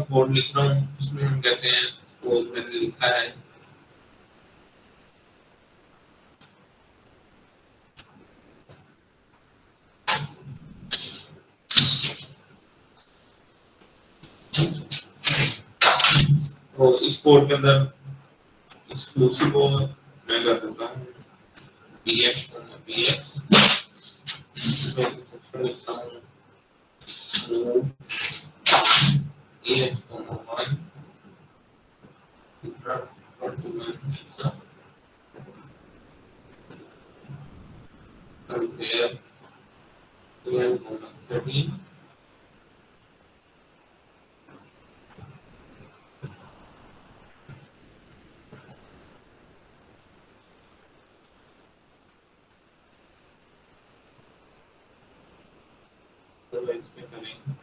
Code लिख रहा हूँ, उसमें हम कहते हैं कोड मैंने लिखा है तो इस कोड के अंदर एक्सक्लूसिव को मैं कर देता हूँ bx bx सेक्शन लिखता हूँ ax 1 compare 12, 13 तो इसमें करेंगे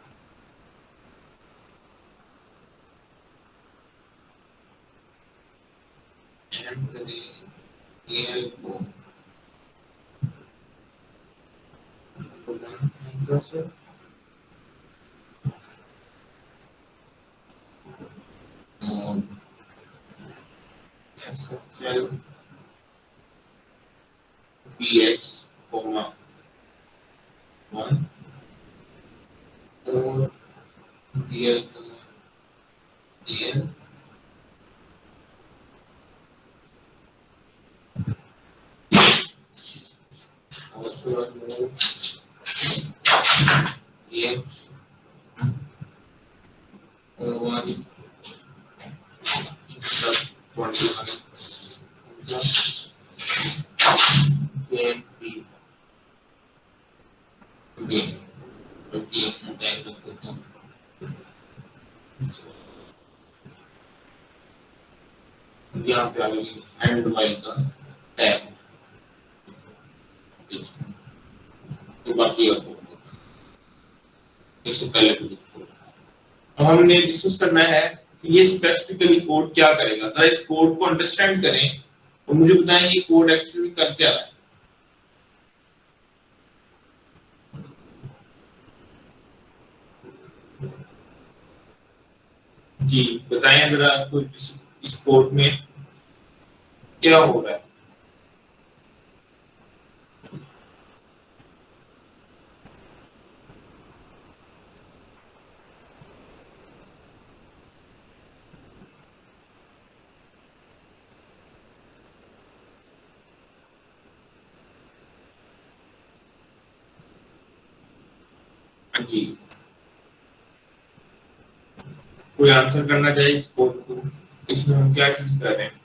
एंड करें al को आंसर और SQL bx 1 और dl al also move ax 1 21 b again 28 type करते हैं यहाँ पे आ गई एंड वाइल का टैग तो बाकी इससे पहले कुछ कोड अब हमने डिस्कस करना है कि ये स्पेसिफिकली कोड क्या करेगा। तो इस कोड को अंडरस्टैंड करें और मुझे बताएं ये कोड एक्चुअली कर क्या रहा है। जी बताएं जरा आपको इस कोड में क्या हो रहा है। जी कोई आंसर करना चाहिए इस कोड को, इसमें हम क्या चीज कर रहे हैं।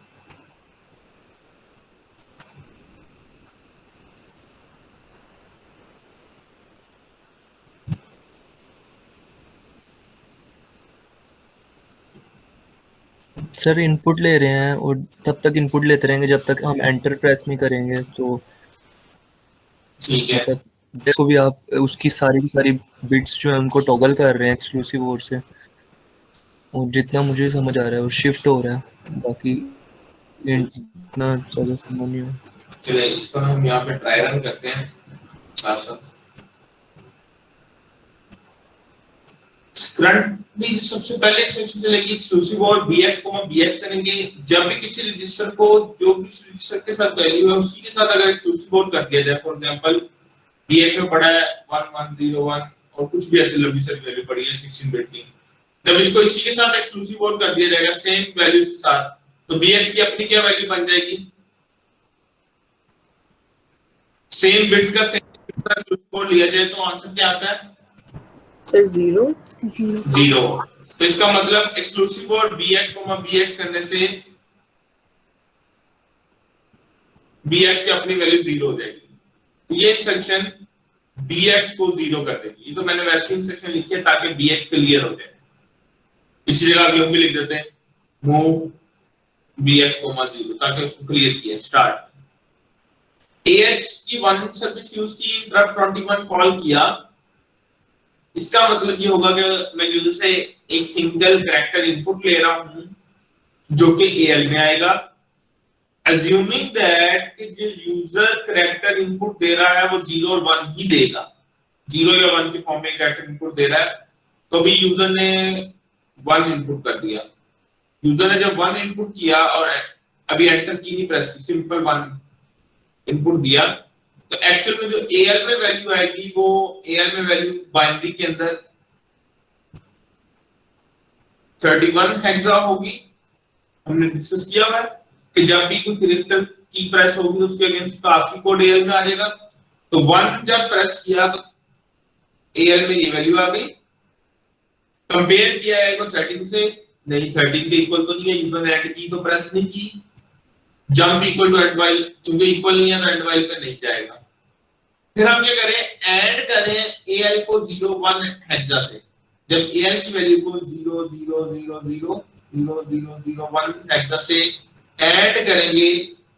सर इनपुट ले रहे हैं और तब तक इनपुट लेते रहेंगे जब तक हम एंटर प्रेस नहीं करेंगे। तो ठीक है मतलब देखो भी आप उसकी सारी बिट्स जो है उनको टॉगल कर रहे हैं एक्सक्लूसिव और से, और जितना मुझे समझ आ रहा है वो शिफ्ट हो रहा है, बाकी इतना ज्यादा समझ नहीं है। चलिए इसको हम यहाँ पे ट्राई रन करते हैं साथ साथ। करंट भी सबसे पहले इंस्ट्रक्शन चलेगी एक्सक्लूसिव और bx bx करेंगे। जब भी किसी रजिस्टर को जो भी उस रजिस्टर के साथ वैल्यू है उसी के साथ अगर एक्सक्लूसिव और कर दिया जाए, फॉर एग्जांपल bx में पड़ा है 1101 और कुछ भी ऐसे लंबी सारी वैल्यू पड़ी है 16 बिट की, जब इसको इसी के साथ एक्सक्लूसिव और कर दिया जाएगा सेम वैल्यूज के साथ, तो bx की अपनी क्या वैल्यू बन जाएगी, सेम बिट्स का सेम एक्सक्लूसिव और लिया जाए तो आंसर क्या आता है सर 0 तो इसका मतलब एक्सक्लूसिव और bx bx करने से bx की अपनी वैल्यू 0 हो जाएगी। ये इंस्ट्रक्शन bx को 0 कर देगी। ये तो मैंने वैसे इंस्ट्रक्शन लिखी है ताकि bx क्लियर हो जाए। इस जगह आप यूं भी लिख देते हैं मूव bx 0 ताकि उसको क्लियर किया। स्टार्ट ax की वन सर्विस यूज की, इंटरप्ट 21 कॉल किया। इसका मतलब ये होगा कि मैं यूजर से एक सिंगल कैरेक्टर इनपुट ले रहा हूं जो कि AL में आएगा, assuming that कि जो यूजर कैरेक्टर इनपुट दे रहा है वो 0 और 1 ही देगा, 0 या 1 के फॉर्म में कैरेक्टर इनपुट दे रहा है, तो भी यूजर ने 1 इनपुट कर दिया, यूजर ने जब 1 इनपुट किया और अभी एंटर की नहीं प्रेस की, सिंपल 1 इनपुट दिया, तो एक्चुअल में जो एएल में वैल्यू आएगी वो एएल में वैल्यू बाइनरी के अंदर 31 हेक्सा होगी। हमने डिस्कस किया है कि जब भी कोई कैरेक्टर की प्रेस होगी तो उसके अगेंस्ट का ASCII कोड एएल में आ जाएगा। तो 1 जब प्रेस किया तो एएल में ये वैल्यू आ गई। कंपेयर किया है को 13 से, नहीं 13 के इक्वल तो नहीं है, यूजर ने ऐड की तो प्रेस नहीं की। Jump equal to end while, क्योंकि इक्वल नहीं है तो एंड वाइल पे नहीं जाएगा। फिर हम क्या करें, ऐड करें एएल को 01 हेक्सा से। जब एएल की वैल्यू को 000000001 हेक्सा से ऐड करेंगे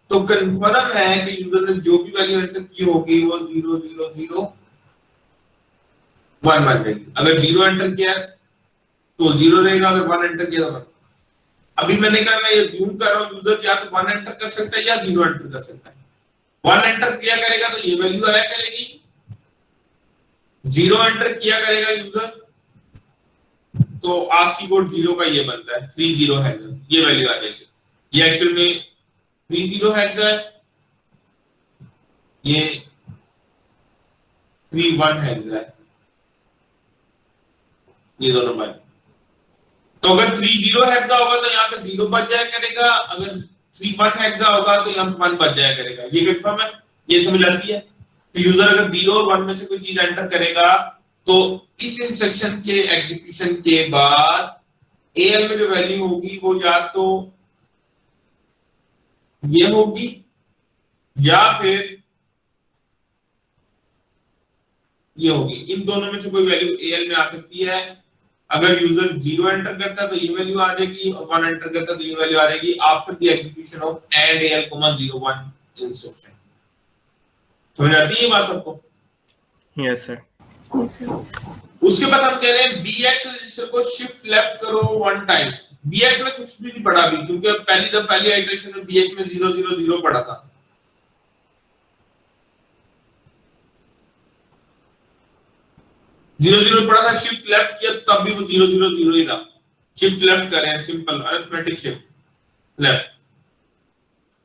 तो कंफर्म है कि यूजर ने जो भी वैल्यू एंटर की होगी वो 00001 बन जाएगी। अगर 0 एंटर किया तो 0 रहेगा, अगर 1 एंटर किया तो 1। अभी मैंने कहा मैं ये जूम कर रहा हूं, यूजर या तो 1 एंटर कर सकता है या 0 एंटर कर सकता है। 1 एंटर किया करेगा तो ये वैल्यू आया करेगी, 0 एंटर किया करेगा यूजर तो ASCII कोड 0 का ये बनता है 30 है, ये वैल्यू आ जाएगी। ये एक्चुअल में 30 है, ये 31 है, ये दोनों बन। तो अगर 30 हेक्सा होगा तो यहाँ पे 0 बच जाया करेगा, अगर 31 हेक्सा होगा तो यहाँ पे 1 बच जाया करेगा। ये कंफर्म है, ये समझ आती है। तो यूजर अगर 0 और 1 में से कोई चीज एंटर करेगा तो इस इंस्ट्रक्शन के एग्जीक्यूशन के बाद एएल में जो वैल्यू होगी वो या तो ये होगी या फिर ये होगी। इन दोनों में से कोई वैल्यू एएल में आ सकती है। अगर यूजर 0 एंटर करता है तो ये वैल्यू आ जाएगी और 1 एंटर करता है तो ये वैल्यू आ जाएगी after the execution of and AL, 01 instruction. समझ आती है ये बात सबको? Yes sir. उसके बाद हम कह रहे हैं बीएक्स रजिस्टर को शिफ्ट लेफ्ट करो 1 टाइम्स। बीएक्स में कुछ भी नहीं पढ़ा अभी, क्योंकि पहली आइटरेशन में बीएक्स में 000 पढ़ा था। जीरो जीरो पढ़ा था, शिफ्ट लेफ्ट किया तब भी वो 000 ही रहा। शिफ्ट लेफ्ट कर रहे हैं, सिंपल अरिथमेटिक शिफ्ट लेफ्ट।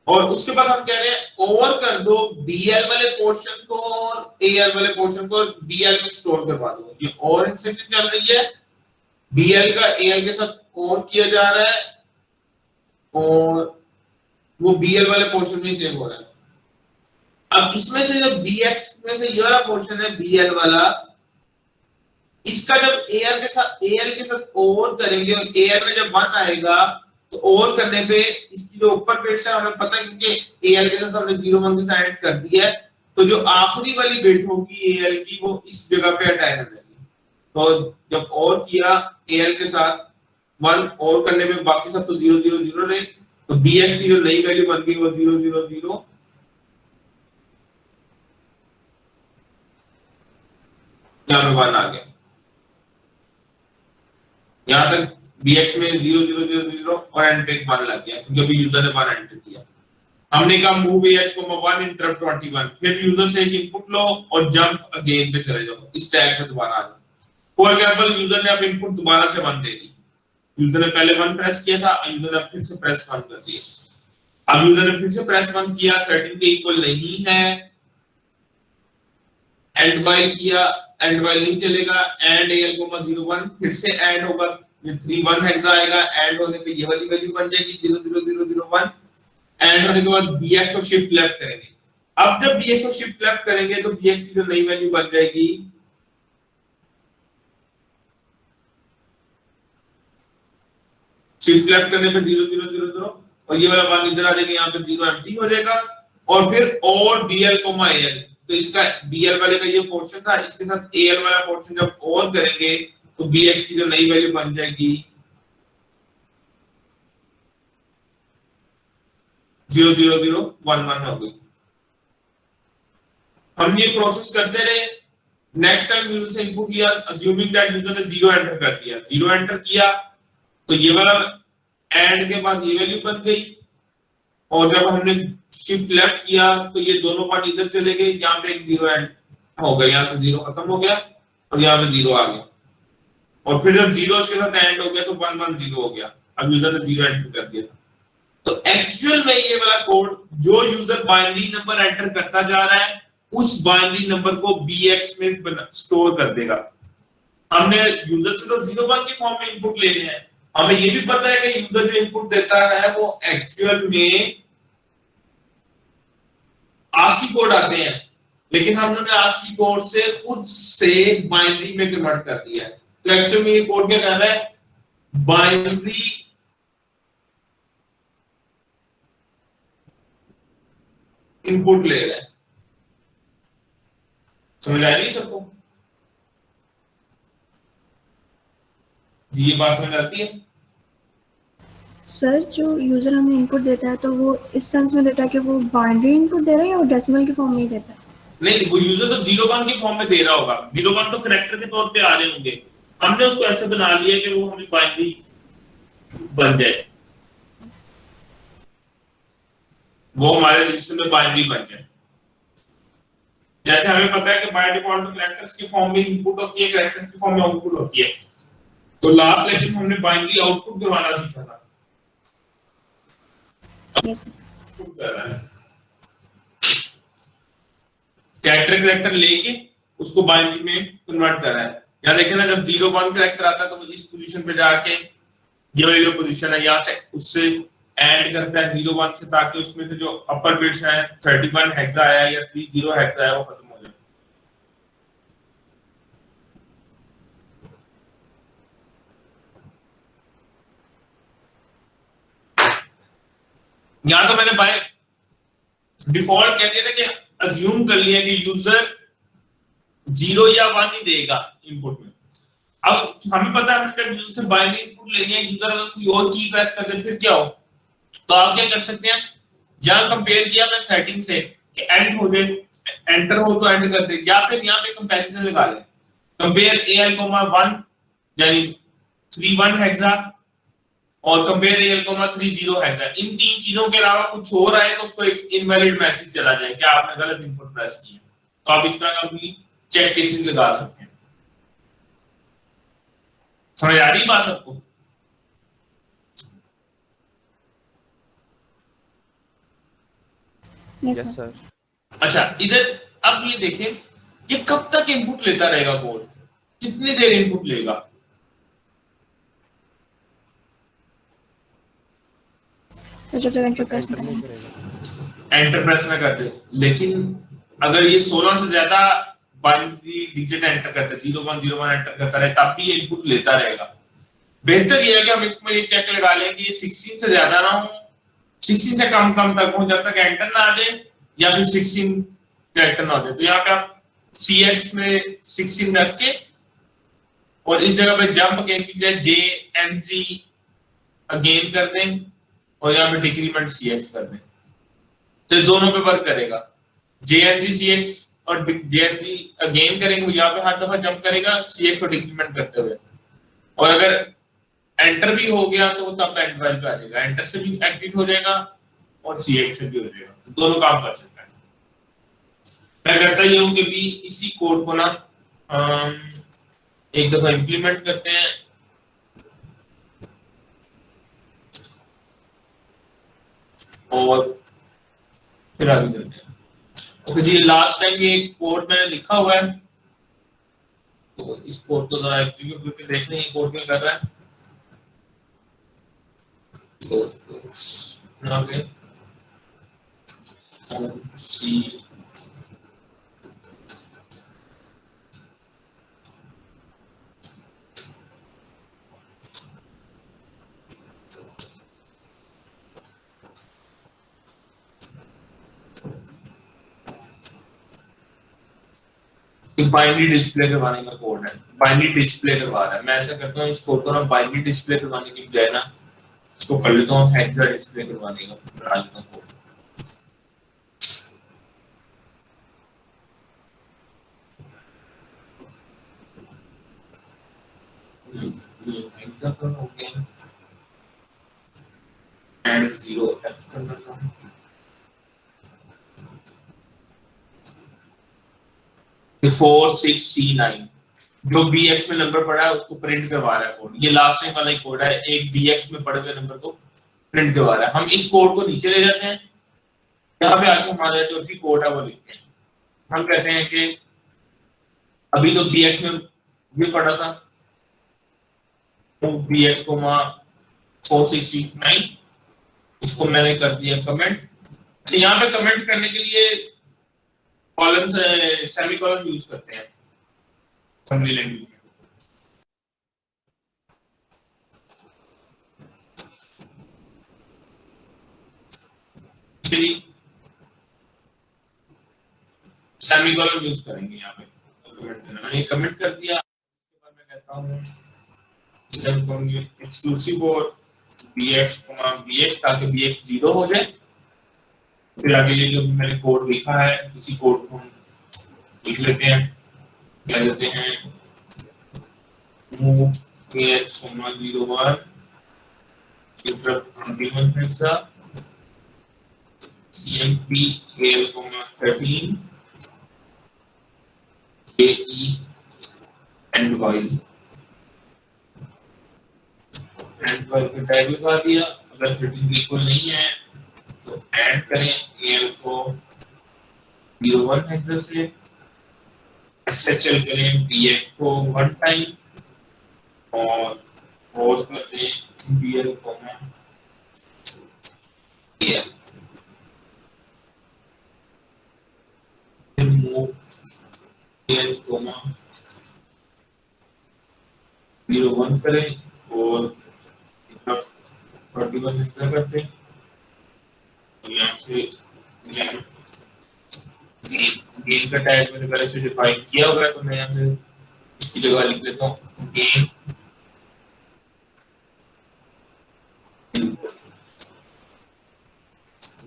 और उसके बाद हम कह रहे हैं ओवर कर दो बीएल वाले पोर्शन को और एएल वाले पोर्शन को बीएल में स्टोर करवा दो। ये और इंस्ट्रक्शन चल रही है, बीएल का एएल के साथ और किया जा रहा है और वो बीएल वाले पोर्शन में सेव हो रहा है। अब इसमें से जब बीएक्स में से ये वाला पोर्शन है बीएल वाला, इसका जब एएल के साथ ओवर करेंगे और एएल में जब 1 आएगा तो ओवर करने पे इसकी जो ऊपर बिट्स है हमें पता है, क्योंकि एएल के साथ हमने 01 के साथ ऐड कर दिया है, तो जो आखिरी वाली बिट होगी एएल की वो इस जगह पे अटैच हो जाएगी। तो जब ओवर किया एएल के साथ 1 और करने में बाकी सब तो 000 रहे, तो बीएक्स की जो नई वैल्यू बन गई वो 000 यहाँ पे 1 आ गया। यहां तक bx में 000 और एंड पे 1 लग गया, क्योंकि अभी यूजर ने 1 एंटर किया। हमने कहा मूव ah 1 इंटरप्ट 21, फिर यूजर से एक इनपुट लो और जंप अगेन पे चले जाओ, इस टैग पे दोबारा आ जाओ। फॉर एग्जांपल यूजर ने अब इनपुट दोबारा से 1 दे दी, यूजर ने पहले 1 प्रेस किया था, यूजर ने फिर से प्रेस 1 कर दिया। अब यूजर ने फिर से प्रेस 1 किया, 13 के इक्वल नहीं है, एंड वाइल किया, एंड वाइल नहीं चलेगा, एंड एल 01 फिर से एंड होगा, ये 31 हेक्सा आएगा, एंड होने पे ये वाली वैल्यू बन जाएगी 00001। एंड होने के बाद बीएक्स को शिफ्ट लेफ्ट करेंगे। अब जब बीएक्स को शिफ्ट लेफ्ट करेंगे तो बीएक्स की जो नई वैल्यू बन जाएगी शिफ्ट लेफ्ट करने पे 000 और ये वाला 1 इधर आ जाएगा, यहाँ पे 0 एम्प्टी हो जाएगा। और फिर और बीएल कोमा एल, तो इसका बीएल वाले का ये पोर्शन था, इसके साथ एएल वाला पोर्शन जब और करेंगे तो बीएक्स की जो नई वैल्यू बन जाएगी 00011 हो गई। हम ये प्रोसेस करते रहे। नेक्स्ट टाइम यूजर से इनपुट लिया, अज्यूमिंग दैट यूजर ने 0 एंटर कर दिया, 0 एंटर किया तो ये वाला एंड के बाद ये वैल्यू बन गई, और जब हमने शिफ्ट लेफ्ट किया तो ये दोनों पार्ट इधर चले गए, यहाँ पे एक 0 एंड हो गया, यहाँ से 0 खत्म हो गया और यहाँ पे 0 आ गया। और फिर जब जीरोस के साथ एंड हो गया तो 1 1 0 हो गया। अब यूजर ने जीरो एंटर कर दिया। तो एक्चुअल में ये वाला कोड जो यूजर बाइनरी नंबर एंटर करता जा रहा है उस बाइनरी नंबर को bx में स्टोर कर देगा। हमने यूजर से तो 0 1 के फॉर्म में इनपुट लेने हैं, हमें ये भी पता है कि यूजर जो इनपुट देता है वो एक्चुअल में ASCII कोड आते हैं, लेकिन हमने ASCII कोड से खुद से बाइनरी में कन्वर्ट कर दिया है। तो एक्चुअल में ये कोड क्या कर रहा है, बाइनरी इनपुट ले रहा है। समझ आ रही है सबको? ये बात समझ आती है? सर जो यूजर हमें इनपुट देता है तो वो इस सेंस में देता है कि वो बाइनरी इनपुट दे रहा है या वो डेसिमल के फॉर्म में ही देता है? नहीं, वो यूजर तो 0 1 के फॉर्म में दे रहा होगा। 0 1 तो कैरेक्टर के तौर पे आ रहे होंगे, हमने उसको ऐसे बना लिया कि वो हमें बाइनरी बन जाए, वो हमारे रजिस्टर में बाइनरी बन जाए। जैसे हमें पता है कि बाय डिफॉल्ट कैरेक्टर्स के फॉर्म में इनपुट होती है, कैरेक्टर्स के फॉर्म में आउटपुट होती है। तो लास्ट लेक्चर में हमने बाइनरी आउटपुट करवाना सीखा था। यस कैरेक्टर लेके उसको बाइनरी में कन्वर्ट कर रहा है। यहाँ देखें ना, जब 0 1 कैरेक्टर आता है तो वो इस पोजीशन पे जाके ये जो पोजीशन है यहाँ से उससे एंड करता है 0 1 से, ताकि उसमें से जो अपर बिट्स हैं 31 हेक्सा आया या 30 हेक्सा आया वो खत्म हो जाए। यहाँ तो मैंने बाय डिफॉल्ट कह दिया था कि अज्यूम कर लिया कि यूजर 0 या 1 ही देगा इनपुट में। अब हमें पता है कि यूजर से बाइनरी इनपुट लेनी है, यूजर अगर कोई और की प्रेस कर दे फिर क्या हो। तो आप क्या कर सकते हैं, जहां कंपेयर किया मैं 13 से कि एंड हो जाए, एंटर हो तो एंड कर दे, या फिर यहाँ पे कंपैरिजन लगा लें, कंपेयर al, 1 यानी 31 हेक्सा और कंपेयर al, 30 हेक्सा। इन तीन चीजों के अलावा कुछ और आए तो उसको एक इनवैलिड मैसेज चला जाए कि आपने गलत इनपुट प्रेस किया। तो आप इस तरह अपनी चेक केसेस लगा सकते हैं। समझ आ रही बात सबको? Yes yes sir. सर। अच्छा, इधर अब ये देखें, ये कब तक इनपुट लेता रहेगा कोड, कितनी देर इनपुट लेगा? तो जब तक एंटर प्रेस ना करें। एंटर प्रेस ना करते, लेकिन अगर ये 16 से ज्यादा बाइनरी डिजिट एंटर करते, 0 1 0 1 एंटर करता रहे, तब भी इनपुट लेता रहेगा। बेहतर ये है कि हम इसमें ये चेक लगा लें कि ये 16 से ज्यादा ना हो, 16 से कम तक हो, जब तक एंटर ना आ जाए या फिर 16 कैरेक्टर ना हो जाए। तो यहाँ पे आप CX में 16 रख के और इस जगह पे जंप अगेन की बजाय JNG अगेन कर दें और यहाँ पे डिक्रीमेंट CX कर दें, तो दोनों पे वर्क करेगा। JNG CX और JNG अगेन करेंगे, यहाँ पे हर दफा जंप करेगा CX को डिक्रीमेंट करते हुए। और अगर एंटर भी हो गया तो तब एंड वाइल पे आ जाएगा, एंटर से भी एग्जिट हो जाएगा और CX से भी हो जाएगा, दोनों काम कर सकता है। मैं करता ये हूँ कि भी इसी कोड को ना एक दफा इंप्लीमेंट करते हैं और फिर आगे चलते हैं। ओके जी, लास्ट टाइम ये कोड मैंने लिखा हुआ है, तो इस कोड को जरा एग्जीक्यूट करके देख लें ये कोड क्या कर रहा है। बाइनरी डिस्प्ले करवाने का कोड है, बाइनरी डिस्प्ले करवा रहा है। मैं ऐसा करता हूँ, इस कोड को ना बाइनरी डिस्प्ले करवाने की बजाय ना इसको कर लेता हूँ हेक्सा डिस्प्ले करवाने का कोड। हेक्सा का हो गया एंड 0f कर लेता हूँ। Before 6 C9 जो bx में नंबर पड़ा है उसको प्रिंट करवा रहा है कोड। ये लास्ट टाइम वाला ही कोड है, एक bx में पड़े हुए नंबर को प्रिंट करवा रहा है। हम इस कोड को नीचे ले जाते हैं, यहाँ पे आके हमारा जो भी कोड है वो लिखते हैं। हम कहते हैं कि अभी तो bx में ये पड़ा था bx को 469, इसको मैंने कर दिया कमेंट। तो यहाँ पे कमेंट करने के लिए कॉलम सेमीकोलन यूज करते हैं असेंबली लैंग्वेज में। सेमीकोलन यूज करेंगे यहाँ पे कमेंट करना। मैंने कमेंट कर दिया, उसके बाद मैं कहता हूँ एक्सक्लूसिव और bx, ताकि bx 0 हो जाए। फिर आगे ये जो मैंने कोड लिखा है इसी कोड को हम लिख लेते हैं, क्या लेते हैं move bx, 01 interrupt 21 hexa cmp al, 13 ke and while का टैग लगा दिया। अगर 13 इक्वल नहीं है तो ऐड करें al को 01 हेक्सा से, SHL करें bx को 1 टाइम और करते हैं bl को al। फिर मूव al को 01 करें और 41 हेक्सा करते हैं। यहाँ से गेन का टैग मैंने पहले से डिफाइन किया हुआ है, तो मैं यहाँ से इसकी जगह लिख लेता हूँ गेन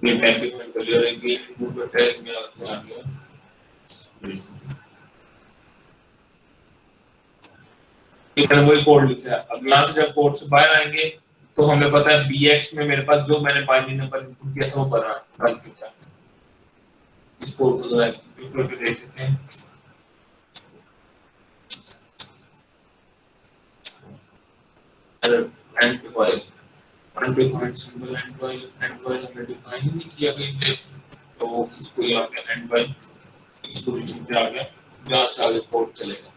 टैग पे मैं कर लिया है, गेन इनपुट का टैग में आ गया। मैंने वही कोड लिखा है। अब यहाँ से जब कोड से बाहर आएंगे तो हमें पता है bx में मेरे पास जो मैंने बाइनरी नंबर इनपुट किया था वो बन चुका है। इस कोड को एग्जीक्यूट करके देख लेते हैं। And while undefined symbol and while हमने डिफाइन नहीं किया कहीं पे, तो इसको यहाँ पे एंड वाइल इस पोजीशन पे आ गया, यहाँ से आगे कोड चलेगा।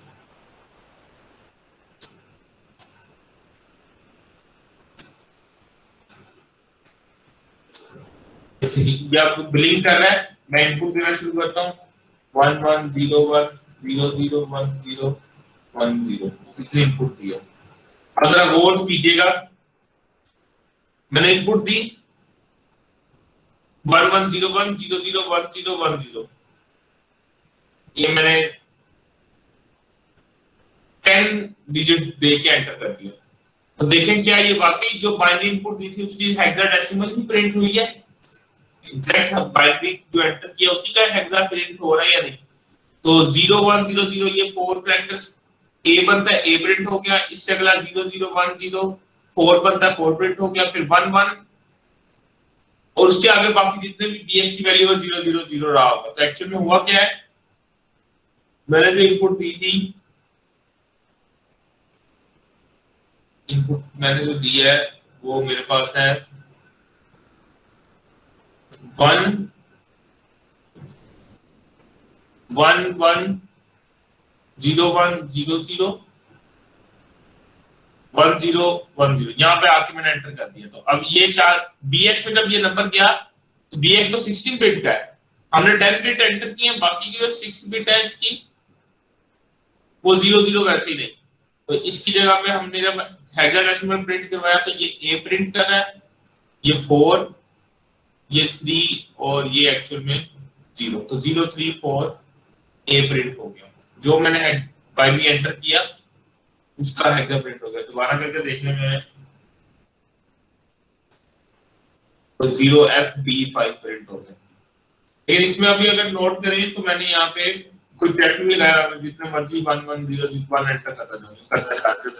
ये आपको बिलिंग कर रहा है, मैं इनपुट देना शुरू करता हूँ 1101 0010 10 इसने इनपुट दिया। अब जरा गौर कीजिएगा, मैंने इनपुट दी 1101 0010 ये मैंने 10 डिजिट दे के एंटर कर दिया। तो देखें क्या ये वाकई जो बाइनरी इनपुट दी थी उसकी हेक्साडेसिमल ही प्रिंट हुई है। एग्जैक्ट बाइनरी जो एंटर किया उसी का हेक्सा प्रिंट हो रहा है या नहीं। तो 0100 ये 4 कैरेक्टर्स a बनता है, a प्रिंट हो गया। इससे अगला 0010 4 बनता है, 4 प्रिंट हो गया। फिर 11 और उसके आगे बाकी जितने भी bx की वैल्यू है 000 रहा होगा। तो एक्चुअल में हुआ क्या है, मैंने जो इनपुट दी थी, इनपुट मैंने जो दिया है वो मेरे पास है 1 1 1 0 1 0 0 1 0 1 0 यहाँ पे आके मैंने एंटर कर दिया। तो अब ये 4 bx में जब ये नंबर गया तो bx तो 16 बिट का है, हमने 10 बिट एंटर किए, बाकी की जो 6 बिट है इसकी वो 0 0 वैसे ही नहीं। तो इसकी जगह पे हमने जब हेक्साडेसिमल प्रिंट करवाया तो ये a प्रिंट कर रहा है, ये 4 ये 3 और ये एक्चुअल में 0। तो 0 3 4 a प्रिंट हो गया। जो मैंने बाइनरी एंटर किया उसका हेक्सा प्रिंट हो गया। दोबारा करके देखने में तो 0fb5 प्रिंट हो गया। लेकिन इसमें अभी अगर नोट करें तो मैंने यहाँ पे कोई कैरेक्टर नहीं लगाया, जितने मर्जी 1 1 0 1 एंटर करता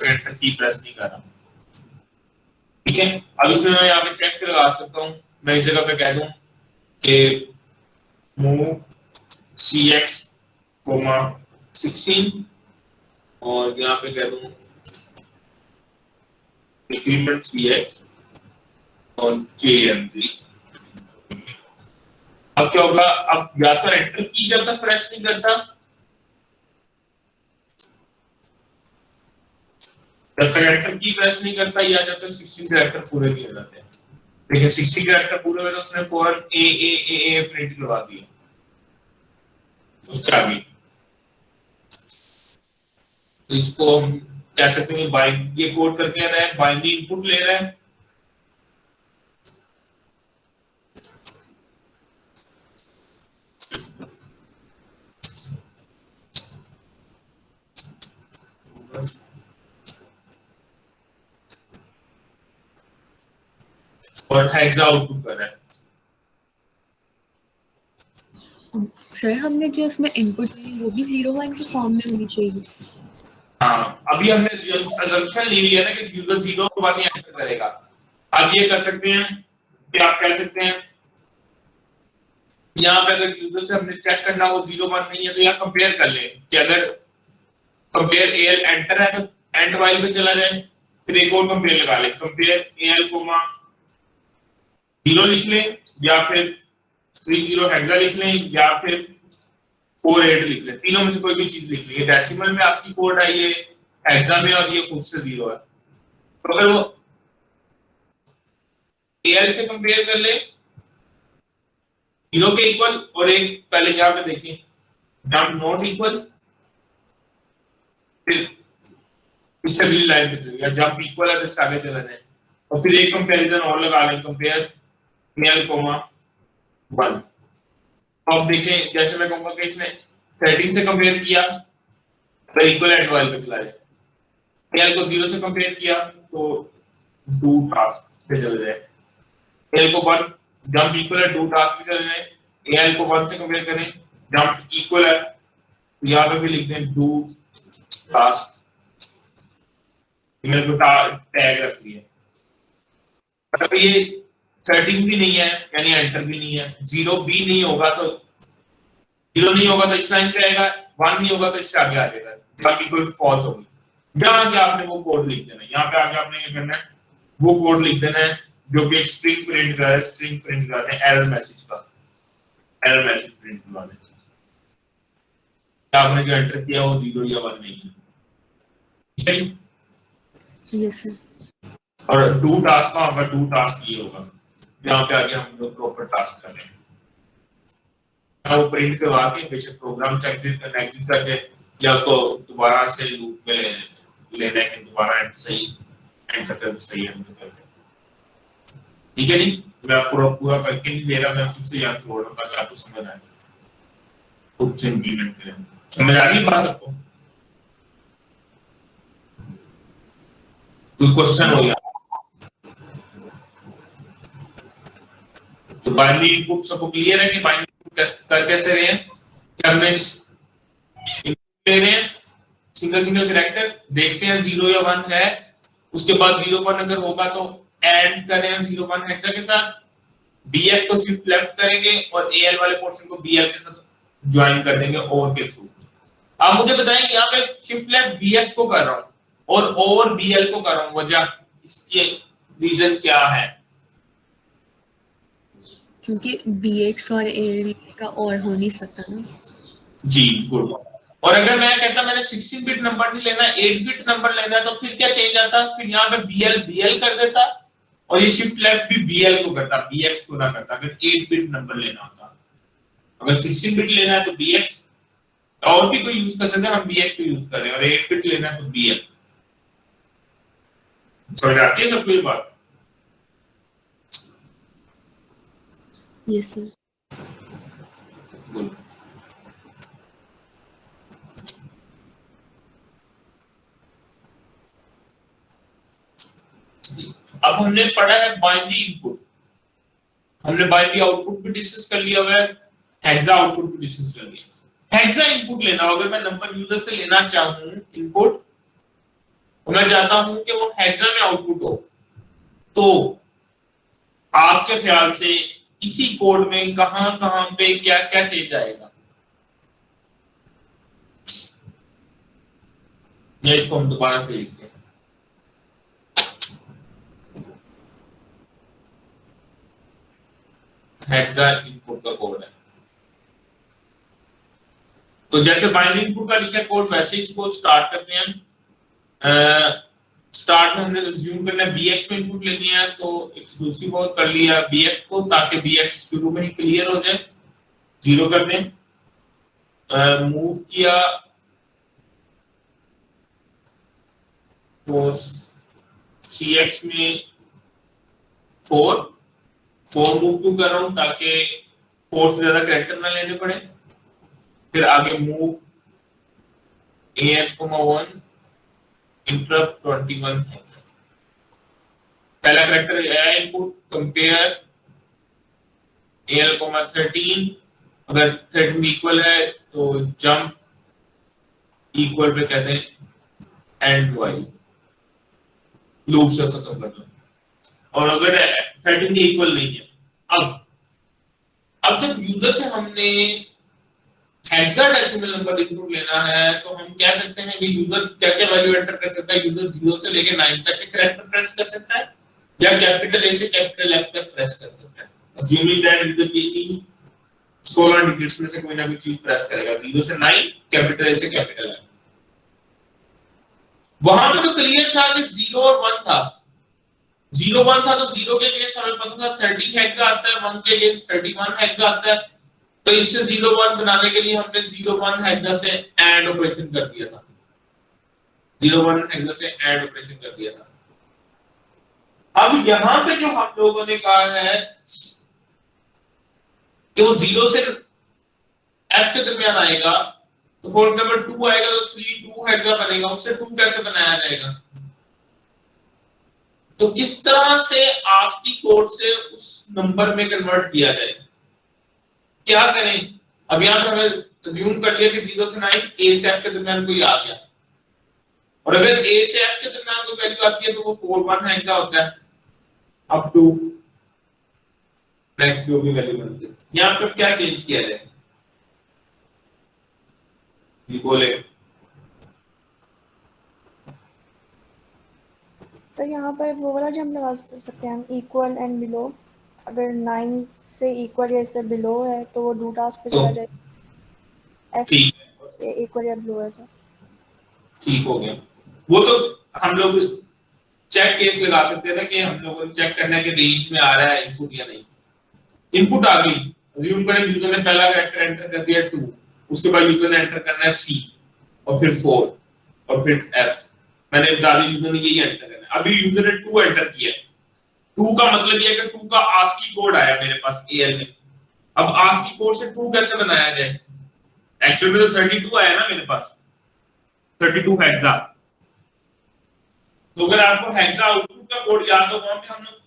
एंटर की प्रेस नहीं कर रहा। ठीक है, अब इसमें मैं यहाँ पे चेक लगा सकता हूँ। मैं इस जगह पे कह दूं कि मूव cx 16 और यहाँ पे कह दूं इंक्रीमेंट CX और JM3। अब क्या होगा, अब या तो एंटर की जब तक प्रेस नहीं करता, जब तक एंटर की प्रेस नहीं करता, या जब तक 16 कैरेक्टर पूरे नहीं हो जाते। देखिए 60 कैरेक्टर पूरे हुए तो उसने फॉर ए प्रिंट करवा दिया, उसके आगे तो इसको हम कह सकते हैं बाइंड, ये कोड करके आ रहा है, बाइनरी इनपुट ले रहा है, और हेक्सा आउटपुट कर रहा है। सर हमने जो इसमें इनपुट ली वो भी 0-1 के फॉर्म में होनी चाहिए। हाँ, अभी हमने अजम्पशन ले लिया ना कि यूजर 0 के बाद ही एंटर करेगा। अब ये कर सकते हैं कि आप कह सकते हैं यहाँ पे अगर यूजर से हमने चेक करना हो 0-1 नहीं है तो यहाँ कंपेयर कर लें कि अगर कंपेयर AL एंटर है तो एंड वाइल पे चला जाए, फिर एक और कंपेयर लगा ले, कंपेयर AL 0 लिख लें या फिर 30 हेक्सा लिख लें या फिर 48 लिख लें, तीनों में से कोई भी चीज लिख लें। डेसिमल में ASCII कोड है, ये हेक्सा में, और ये खुद से 0 है। तो अगर वो AL से कंपेयर कर ले 0 के इक्वल, और एक पहले यहाँ पे देखें जंप नॉट इक्वल, फिर इससे अगली लाइन पे चलिए, या जंप इक्वल है तो इससे आगे चला जाए, और फिर एक कंपैरिजन और लगा लें, कंपेयर AL 1। अब देखें जैसे मैं कहूंगा कि इसने 13 से कंपेयर किया तो इक्वल एंड वाइल पे चला जाए, AL को 0 से कंपेयर किया तो डू टास्क पे चले जाए, AL को 1 जंप इक्वल है डू टास्क पे चले जाए, AL को 1 से कंपेयर करें जंप इक्वल है तो यहाँ पे भी लिख दें डू टास्क, मेरे को टैग रख लिया। मतलब ये 13 भी नहीं है यानी एंटर भी नहीं है, 0 भी नहीं होगा तो 0 नहीं होगा तो इस लाइन पे आएगा, 1 नहीं होगा तो इससे आगे आ जाएगा, बाकी कोई फॉल्स होगी। जहां आगे आपने वो कोड लिख देना है, यहाँ पे आगे आपने क्या करना है, वो कोड लिख देना है जो कि एक स्ट्रिंग प्रिंट कर रहा है, स्ट्रिंग प्रिंट कर रहे हैं एरर मैसेज का, एरर मैसेज प्रिंट करवा दें। आपने जो एंटर किया वो 0 या 1 नहीं है, ठीक है। Yes sir. और डू टास्क का होगा, डू टास्क ये होगा जहाँ पे आगे हम लोग प्रॉपर टास्क कर रहे हैं, वो प्रिंट करवा के बेशक प्रोग्राम चेक से एग्जिट करके या उसको दोबारा से लूप में लेना है कि दोबारा सही एंटर कर सही एंटर करके, ठीक है जी। मैं पूरा करके नहीं दे रहा, मैं खुद से याद छोड़ रहा हूँ ताकि आपको समझ आए, खुद से इम्प्लीमेंट करें। समझ आ रही बात सबको? कोई क्वेश्चन हो गया तो बाइनरी इनपुट सबको क्लियर है कि बाइनरी इनपुट कर कैसे रहे हैं, कि हमने ले रहे हैं सिंगल कैरेक्टर, देखते हैं 0 या 1 है, उसके बाद 0-1 अगर होगा तो एंड करें 0-1 हेक्सा के साथ, BF को शिफ्ट लेफ्ट करेंगे और AL वाले पोर्शन को BL के साथ ज्वाइन कर देंगे ओवर के थ्रू। आप मुझे बताएं यहाँ पे शिफ्ट लेफ्ट BF को कर रहा हूँ और ओवर BL को कर रहा हूँ, वजह इसके रीजन क्या है? क्योंकि BX और AL का और हो नहीं सकता ना जी, गुड। और अगर मैं कहता मैंने 16 बिट नंबर नहीं लेना, 8 बिट नंबर लेना है तो फिर क्या चेंज आता, फिर यहाँ पे BL कर देता और ये शिफ्ट लेफ्ट भी BL को करता, BX को ना करता। अगर 8 बिट नंबर लेना होता, अगर 16 बिट लेना है तो BX, और भी कोई यूज कर सकते हैं, हम BX को यूज कर रहे हैं, और 8 बिट लेना है तो BL। समझ आती है सबको ये बात? Yes sir. गुड। अब हमने पढ़ा है बाइनरी इनपुट, हमने बाइनरी आउटपुट भी डिस्कस कर लिया हुआ है, हेक्सा आउटपुट भी डिस्कस कर लिया। हेक्सा इनपुट लेना, अगर मैं नंबर यूजर से लेना चाहूं इनपुट, और मैं चाहता हूं कि वो हेक्सा में आउटपुट हो, तो आपके ख्याल से इसी कोड में कहां पे क्या चेंज आएगा? या इसको हम दोबारा से लिखते हैं। हेक्सा इनपुट का कोड है। तो जैसे बाइनरी इनपुट का लिखा है कोड वैसे इसको स्टार्ट करते हैं। स्टार्ट में हमने अज्यूम करना है bx में इनपुट लेनी है, तो एक्सक्लूसिव और कर लिया bx को, ताकि bx शुरू में ही क्लियर हो जाए, 0 कर दें। मूव किया तो cx में 4 मूव क्यों कर रहा हूं, ताकि 4 से ज्यादा कैरेक्टर ना लेने पड़े। फिर आगे मूव ah, 1 इंटरप्ट 21 है। पहला कैरेक्टर है इनपुट, कंपेयर al, 13, अगर 13 इक्वल है तो जंप इक्वल पे कहते हैं एंड वाइल, लूप से खत्म कर दो। और अगर 13 के इक्वल नहीं है, अब जब यूजर से हमने हेक्साडेसिमल नंबर इनपुट लेना है, तो हम कह सकते हैं कि यूजर क्या क्या वैल्यू एंटर कर सकता है। यूजर 0 से लेके 9 तक के कैरेक्टर प्रेस कर सकता है, या कैपिटल ए से कैपिटल एफ तक प्रेस कर सकता है। अज्यूमिंग दैट यूजर की 16 डिजिट्स में से कोई ना कोई चीज प्रेस करेगा, 0 से 9, कैपिटल ए से कैपिटल एफ। वहां पे तो क्लियर था कि 0 और 1 था, 0 1 था, तो 0 के अगेंस्ट हमें पता था 30 हेक्सा आता है, 1 के अगेंस्ट 31 हेक्सा आता है। तो इससे 0 1 बनाने के लिए हमने 0 1 हेक्सा से एंड ऑपरेशन कर दिया था, 0 1 हेक्सा से एंड ऑपरेशन कर दिया था। अब यहां पे जो हम लोगों ने कहा है कि वो 0 से f के दरमियान आएगा, तो फॉर एग्जांपल 2 आएगा तो 3 2 हेक्सा बनेगा, उससे 2 कैसे बनाया जाएगा। तो किस तरह से ASCII कोड से उस नंबर में कन्वर्ट किया जाए, क्या करें। अब यहां पे हमें अज्यूम कर लिया कि 0 से 9 a से f के दरमियान कोई आ गया, और अगर a से f के दरमियान कोई वैल्यू आती है तो वो 4 1 हेक्सा होता है, अप टू नेक्स्ट जो भी वैल्यू बनती है। यहां पे क्या चेंज किया जाए, ये बोले। तो यहाँ पर वो वाला जो हम लगा सकते हैं, हम इक्वल एंड बिलो, अगर 9 से इक्वल या इससे बिलो है तो वो डू टास्क पे चला जाएगा, एफ से इक्वल या बिलो है तो ठीक हो गया। वो तो हम लोग चेक केस लगा सकते हैं ना, कि हम लोगों ने चेक करना है कि रेंज में आ रहा है इनपुट या नहीं। इनपुट आ गई, अज्यूम करें यूजर ने पहला कैरेक्टर एंटर कर दिया 2, उसके बाद यूजर ने एंटर करना है c, और फिर 4, और फिर f। मैंने बता दी यूजर ने यही एंटर करना है। अभी यूजर ने 2 एंटर किया, 2 का मतलब ये है कि 2 का ASCII कोड आया मेरे पास AL में। अब ASCII कोड से 2 कैसे बनाया जाए, एक्चुअल में तो 32 आया ना मेरे पास, 32 हेक्सा। तो अगर आपको हेक्सा आउटपुट का कोड याद हो, वहां पे हम लोग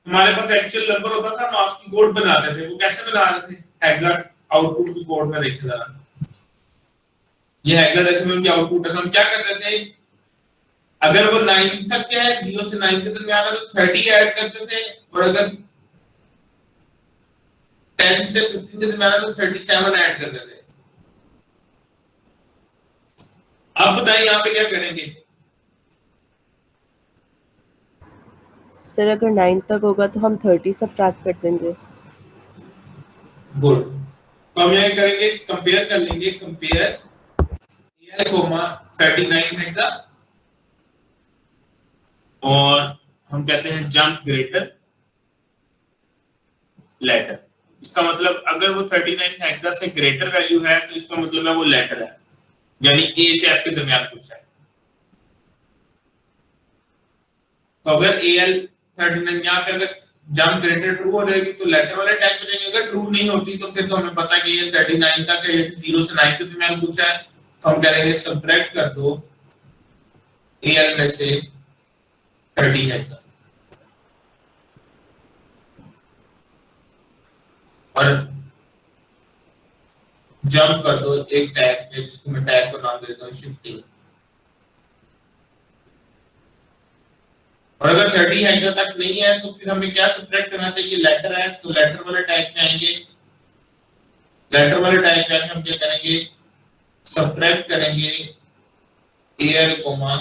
हमारे पास एक्चुअल नंबर होता था, हम ASCII कोड बनाते थे। वो कैसे बनाते थे, हेक्सा आउटपुट की कोड में देखिए जरा, ये हेक्साडेसिमल की आउटपुट है। हम क्या करते थे, अगर वो 9 तक के है, 0 से 9 के दरमियान है, तो 30 ऐड करते थे, और अगर 10 से 15 के दरमियान है तो 37 ऐड करते थे। अब बताइए यहाँ पे क्या करेंगे। सर अगर 9 तक होगा तो हम 30 सब्ट्रैक्ट कर देंगे। गुड, तो हम यहाँ करेंगे, कंपेयर कर लेंगे, कंपेयर al, 39 हेक्सा, और हम कहते हैं जंप ग्रेटर लेटर। इसका मतलब अगर वो 39 हेक्सा से ग्रेटर वैल्यू है तो इसका मतलब है वो लेटर है, यानी a से f के दरमियान कुछ है। तो अगर al 39 यहाँ पे अगर जंप ग्रेटर ट्रू हो जाएगी तो लेटर वाले टाइप में जाएंगे, अगर ट्रू नहीं होती तो फिर तो हमें पता है कि ये 39 तक है, ये 0 से 9 के दरमियान कुछ है, तो हम करेंगे सब्ट्रैक्ट कर दो al में से 30 हेक्सा, और जंप कर दो एक टैग पे, जिसको मैं टैग का नाम देता हूँ शिफ्टिंग। और अगर 30 हेक्सा तक नहीं है तो फिर हमें क्या सब्ट्रैक्ट करना चाहिए, लेटर है तो लेटर वाले टैग में आएंगे, लेटर वाले टैग पे हम क्या करेंगे, सब्ट्रैक्ट करेंगे AL कोमा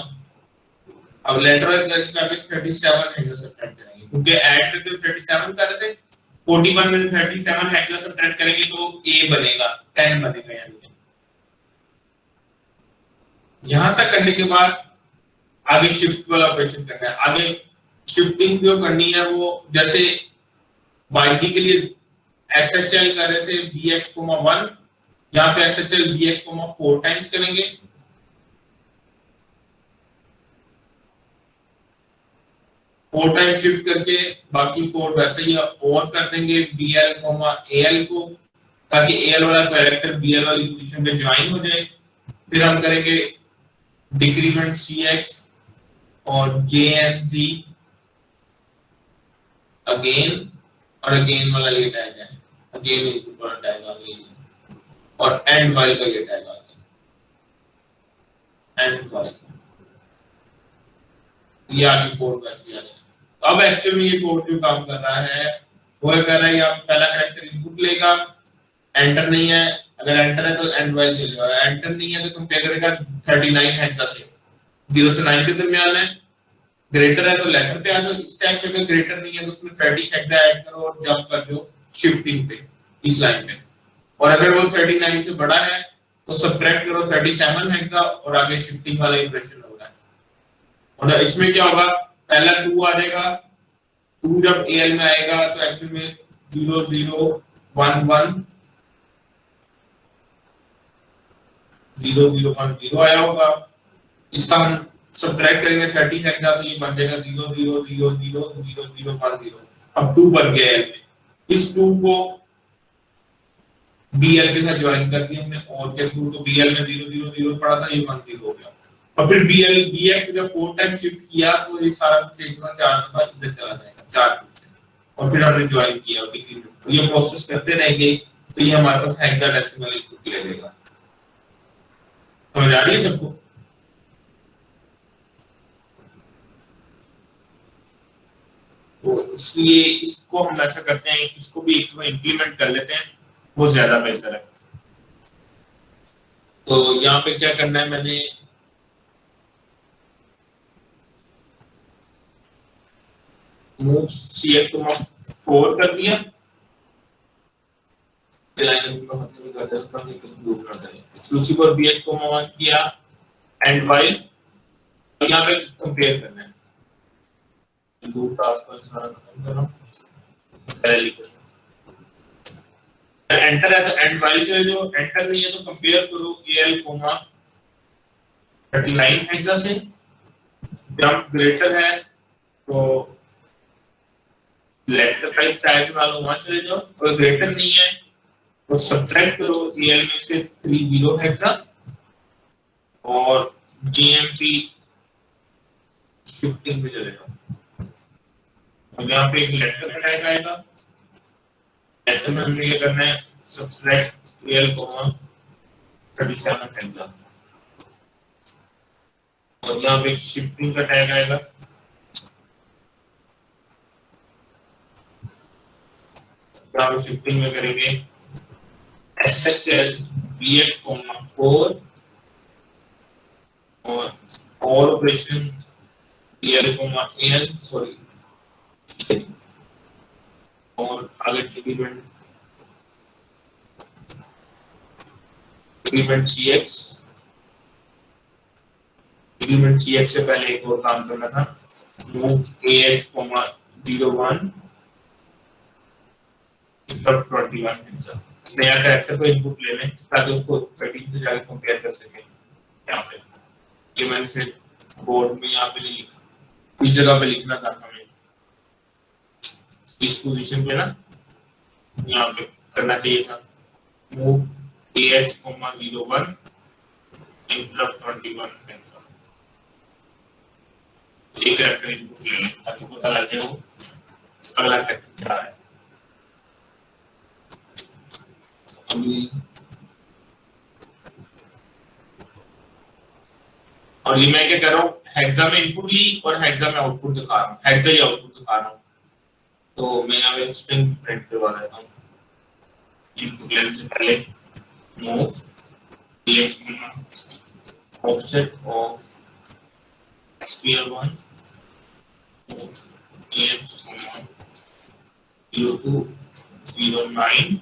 अब लेटर करके 37 हेक्सा सब्ट्रैक्ट करेंगे क्योंकि ऐड करके 37 कर रहे थे 41 में 37 हेक्सा सब्ट्रैक्ट करेंगे तो A बनेगा 10 बनेगा यानी यहां तक करने के बाद आगे शिफ्ट वाला ऑपरेशन करना है। आगे शिफ्टिंग जो करनी है वो जैसे बाइनरी के लिए SHL कर रहे थे BX, 1 यहाँ पे SHL BX, 4 टाइम्स करेंगे फोर टाइम शिफ्ट करके बाकी कोड वैसे ही और कर देंगे BL, AL को ताकि AL वाला कैरेक्टर BL वाली पोजीशन पे ज्वाइन हो जाए। फिर हम करेंगे डिक्रीमेंट CX और JNZ अगेन और अगेन वाला ये टैग है अगेन इनपुट वाला टैग आ गया और एंड वाइल का ये टैग आ गया एंड वाइल ये आगे कोड वैसे आ गया। अब एक्चुअल में ये कोड जो काम कर रहा है वो कर रहा है आप पहला कैरेक्टर इनपुट लेगा एंटर नहीं है अगर एंटर है तो एंड वाइल चलेगा एंटर नहीं है तो कंपेयर करेगा 39 हेक्सा से 0 से 9 के दरमियान है ग्रेटर है तो लेटर पे आ जाओ इस टाइम पे अगर ग्रेटर नहीं है तो उसमें 30 हेक्सा ऐड करो और जंप कर दो शिफ्टिंग पे इस लाइन पे और अगर वो 39 से बड़ा है तो सबट्रैक्ट करो 37 हेक्सा और आगे शिफ्टिंग वाला ऑपरेशन होगा और इसमें क्या होगा पहला 2 आ जाएगा 2 जब AL में आएगा तो एक्चुअल में 0 0 1 1 0 0 1 0 आया होगा इसका हम सबट्रैक्ट करेंगे 30 हेक्सा तो ये बन जाएगा 0 0 0 0 0 0 1 0 अब 2 बन गया है इस 2 को BL के साथ ज्वाइन कर दिया हमने और के थ्रू तो BL में 0 0 0 पड़ा था ये 1 0 हो गया और फिर BX को जब 4 टाइम शिफ्ट किया तो ये सारा कुछ एक बार 4 दफा इधर चला जाएगा 4 और फिर हमने ज्वाइन किया तो ये प्रोसेस करते रहेंगे तो ये हमारे पास हेक्साडेसिमल इनपुट ले लेगा। समझ आ रही है सबको? तो इसलिए इसको हम ऐसा करते हैं इसको भी एक बार इंप्लीमेंट कर लेते हैं वो ज्यादा बेहतर है। तो यहाँ पे क्या करना है मैंने मूव CX को 4 कर दिया एक्सक्लूसिव और BH को 1 किया एंड वाइल यहाँ पे कंपेयर करना है दो टास्क पर सारा खत्म कर रहा हूँ पहले लिखो एंटर है तो एंड वाइल चले जाओ एंटर नहीं है तो कंपेयर करो AL, 39 हेक्सा से जब ग्रेटर है तो लेटर टाइप टैग वालों वहां चले जाओ और ग्रेटर नहीं है तो सबट्रैक्ट करो AL में से 30 हेक्सा और GMP शिफ्टिंग में चले जाओ अब यहाँ पे एक लेटर का टैग आएगा लेटर में हमने ये करना है सबट्रैक्ट AL, 37 हेक्सा और यहाँ पे एक शिफ्टिंग का टैग आएगा शिफ्टिंग में करेंगे SHL BX, 4 और ऑपरेशन AL, AL सॉरी और आगे डिक्रीमेंट CX से पहले एक और काम करना था मूव AH, 01 नया कैरेक्टर को इनपुट ले लें ताकि उसको 13 से जाके कंपेयर कर सकें। यहाँ पे ये मैंने फिर बोर्ड में यहाँ पे नहीं लिखा इस जगह पे लिखना था हमें इस पोजीशन पे ना यहाँ पे करना चाहिए था मूव AH, 01 इंटरप्ट 21 एक कैरेक्टर इनपुट ले लें ताकि पता लग जाए वो अगला कैरेक्टर क्या है। और ये मैं क्या कर रहा हूँ हेक्सा में इनपुट ली और हेक्सा में आउटपुट दिखा रहा हूँ हेक्सा ही आउटपुट दिखा रहा हूँ तो मैं यहाँ पे स्ट्रिंग प्रिंट करवा देता हूँ इनपुट लेने से पहले move offset of SPL1 AX 0209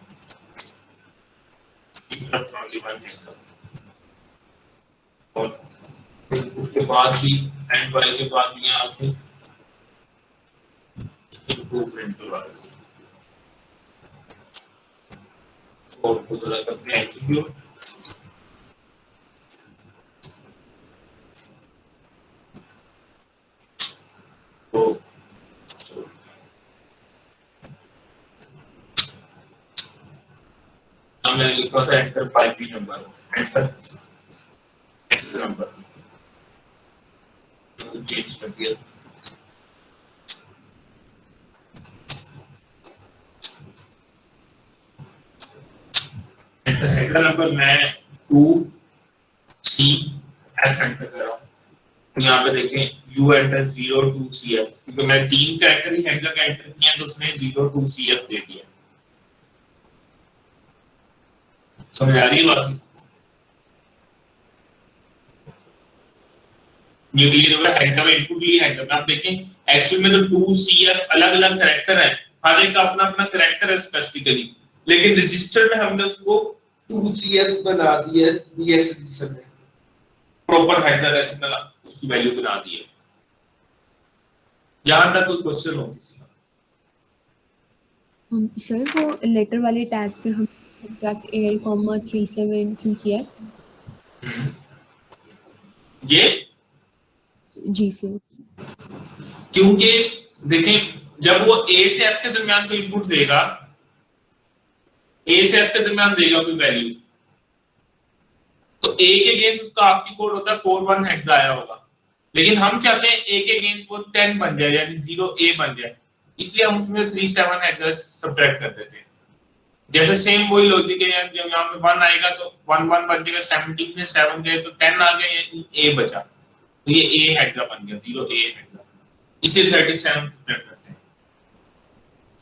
और उसके बाद भी एंड वाले के बाद भी यहाँ पे इम्प्रूवमेंट करवा रहे और को थोड़ा करते हैं एग्जीक्यूट तो मैंने लिखा था enter 5p number enter number change कर दिया एंटर हेक्सा नंबर मैं 2C F एंटर कर रहा हूँ तो यहाँ पे देखें U एंटर 02CF क्योंकि मैं 3 कैरेक्टर ही हेक्सा का एंटर किया तो उसने 02CF दे दिया समझ आ रही है बात ये क्लियर होगा हेक्सा में इनपुट लिए हेक्सा में आप देखें एक्चुअल में तो 2CF अलग-अलग कैरेक्टर है हर एक का अपना कैरेक्टर है स्पेसिफिकली लेकिन रजिस्टर में हमने उसको 2CF बना दिया BX रजिस्टर में प्रॉपर हेक्सा डेसिमल उसकी वैल्यू बना दी है यहां तक कोई क्वेश्चन हो किसी सर वो लेटर वाले टैग पे हम सब्ट्रैक्ट AL, 37 क्यों किया ये जी सर क्योंकि देखें जब वो A से F के दरमियान कोई इनपुट देगा A से F के दरमियान देगा कोई वैल्यू तो A के अगेंस्ट उसका आस्की कोड होता है 41 हेक्सा आया होगा लेकिन हम चाहते हैं A के अगेंस्ट वो 10 बन जाए यानी 0A बन जाए इसलिए हम उसमें 37 हेक्सा सब्ट्रैक्ट कर देते हैं जैसे सेम वही लॉजिक है जब यहाँ पे 1 आएगा तो 1 1 बन जाएगा 17 में 7 गए तो 10 आ गए A बचा तो ये A हेक्सा बन गया 0A हेक्सा इसलिए 37 सब्ट्रैक्ट करते हैं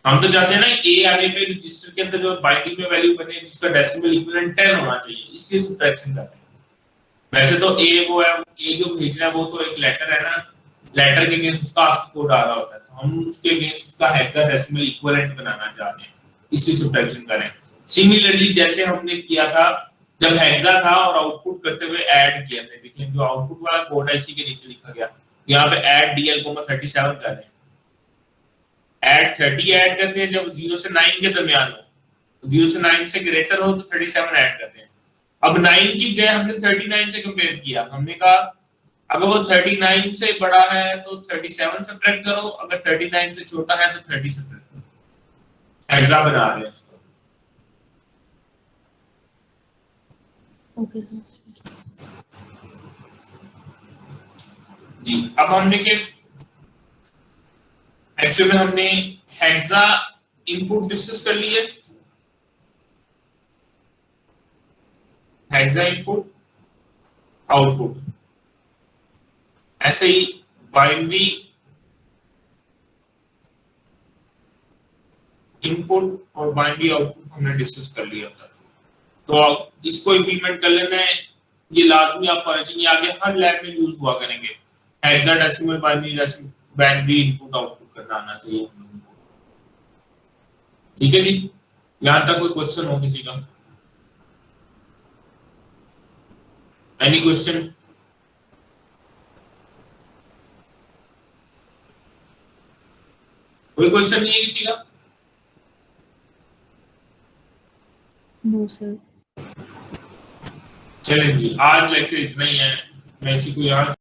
हम तो चाहते हैं ना A आने पे रजिस्टर के अंदर जो बाइनरी में वैल्यू बने जिसका डेसिमल इक्विवेलेंट 10 होना चाहिए इसलिए सब्ट्रैक्शन करते हैं वैसे तो A वो है A जो भेजना है वो तो एक लेटर है ना लेटर के अगेंस्ट उसका आस्की कोड आ रहा होता है तो हम उसके अगेंस्ट उसका हेक्सा डेसिमल इक्विवेलेंट बनाना चाहते हैं इसलिए सब्ट्रैक्शन करें सिमिलरली जैसे हमने किया था जब हेक्सा था और आउटपुट करते हुए ऐड किया था देखिए जो आउटपुट वाला कोड है इसी के नीचे लिखा गया यहाँ पे ऐड DL, 37 कर रहे हैं ऐड 30 ऐड करते हैं जब 0 से 9 के दरमियान हो 0 से 9 से ग्रेटर हो तो 37 ऐड करते हैं अब 9 की जगह हमने 39 से कंपेयर किया हमने कहा अगर वो 39 से बड़ा है तो 37 सब्ट्रैक्ट करो अगर 39 से छोटा है तो 30 सब्ट्रैक्ट करो हेक्सा बना रहे हैं उसको ओके सर जी अब हमने के एक्चुअली में हमने हेक्सा इनपुट डिस्कस कर लिए हेक्सा इनपुट आउटपुट ऐसे ही बाइनरी इनपुट और बाइनरी आउटपुट हमने डिस्कस कर लिया था तो इसको इंप्लीमेंट कर लेना है ये लाजमी आपको आना चाहिए आगे हर लैब में यूज हुआ करेंगे हेक्साडेसिमल बाइनरी इनपुट आउटपुट करना आना चाहिए ठीक है जी यहां तक कोई क्वेश्चन हो किसी का एनी क्वेश्चन कोई क्वेश्चन नहीं है किसी का नो सर चलिए आज लेक्चर इतना ही है मैं इसी को यहाँ